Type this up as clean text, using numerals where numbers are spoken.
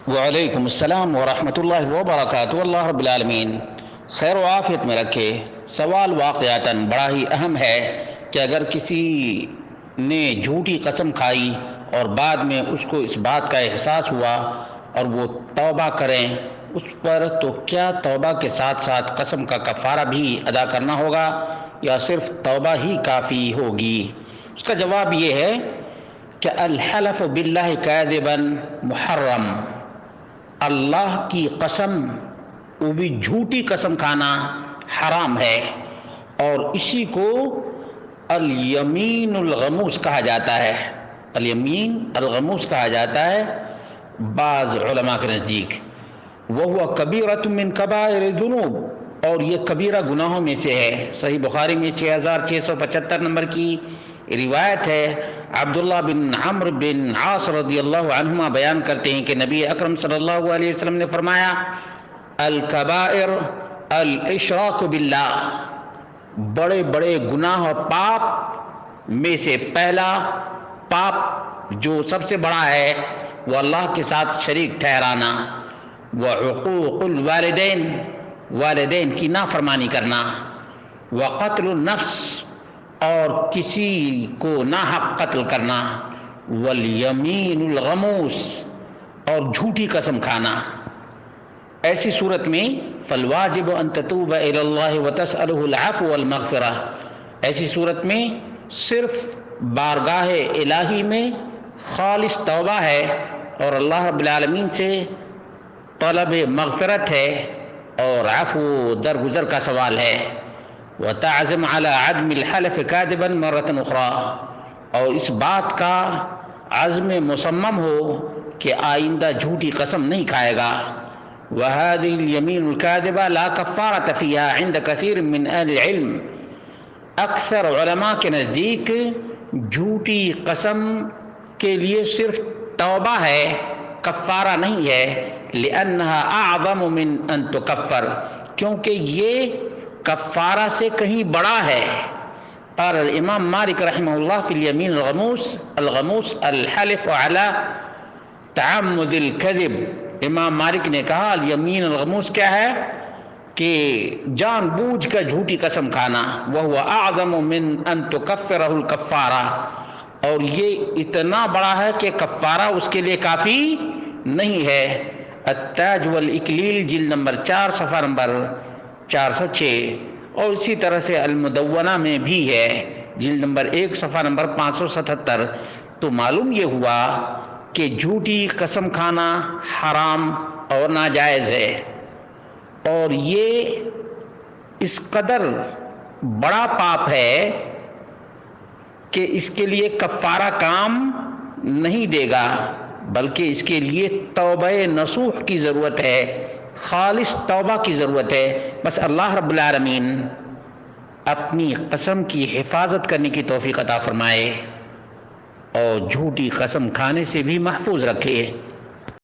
وعلیکم السلام ورحمۃ اللہ وبرکاتہ۔ اللہ رب العالمین خیر و عافیت میں رکھے۔ سوال واقعتاً بڑا ہی اہم ہے کہ اگر کسی نے جھوٹی قسم کھائی اور بعد میں اس کو اس بات کا احساس ہوا اور وہ توبہ کریں اس پر، تو کیا توبہ کے ساتھ ساتھ قسم کا کفارہ بھی ادا کرنا ہوگا یا صرف توبہ ہی کافی ہوگی؟ اس کا جواب یہ ہے کہ الحلف باللہ کاذبا محرم، اللہ کی قسم، وہ بھی جھوٹی قسم کھانا حرام ہے، اور اسی کو الیمین الغموس کہا جاتا ہے۔ الیمین الغموس کہا جاتا ہے بعض علماء کے نزدیک۔ وہ کبیرۃ من کبائر الذنوب، اور یہ کبیرہ گناہوں میں سے ہے۔ صحیح بخاری میں 6675 نمبر کی روایت ہے۔ عبداللہ بن عمرو بن عاص رضی اللہ عنہما بیان کرتے ہیں کہ نبی اکرم صلی اللہ علیہ وسلم نے فرمایا، الکبائر الاشراک باللہ، بڑے بڑے گناہ اور پاپ میں سے پہلا پاپ جو سب سے بڑا ہے وہ اللہ کے ساتھ شریک ٹھہرانا، وعقوق الوالدین، والدین کی نافرمانی کرنا، وقتل النفس، اور کسی کو ناحق قتل کرنا، والیمین الغموس، اور جھوٹی قسم کھانا۔ ایسی صورت میں فالواجب ان تتوب الی اللہ وتسألہ العفو والمغفرہ، ایسی صورت میں صرف بارگاہ الہی میں خالص توبہ ہے اور اللہ رب العالمین سے طلب مغفرت ہے اور عفو درگزر کا سوال ہے۔ وتعزم على عدم الحلف كاذبا مرة أخرى، اور اس بات کا عزم مصمم ہو کہ آئندہ جھوٹی قسم نہیں کھائے گا۔ وهذه اليمين الكاذبة لا كفارة فيها عند كثير من أهل العلم، اکثر علماء کے نزدیک جھوٹی قسم کے لیے صرف توبہ ہے، کفارہ نہیں ہے۔ لأنها أعظم من أن تكفر، کیونکہ یہ کفارہ سے کہیں بڑا ہے۔ قال الامام مالک رحمہ اللہ فی الیمین الغموس، الغموس الحلف على تعمد الكذب، امام مالک نے کہا الیمین الغموس کیا ہے کہ جان بوجھ کر جھوٹی قسم کھانا، وهو اعظم من ان تكفره الكفارہ، اور یہ اتنا بڑا ہے کہ کفارہ اس کے لیے کافی نہیں ہے۔ التاج والاکلیل جلد نمبر 4 صفحہ نمبر 406، اور اسی طرح سے المدونہ میں بھی ہے جلد نمبر 1 صفحہ نمبر 577۔ تو معلوم یہ ہوا کہ جھوٹی قسم کھانا حرام اور ناجائز ہے، اور یہ اس قدر بڑا پاپ ہے کہ اس کے لیے کفارہ کام نہیں دے گا، بلکہ اس کے لیے توبہ نصوح کی ضرورت ہے، خالص توبہ کی ضرورت ہے۔ بس اللہ رب العالمین اپنی قسم کی حفاظت کرنے کی توفیق عطا فرمائے اور جھوٹی قسم کھانے سے بھی محفوظ رکھے۔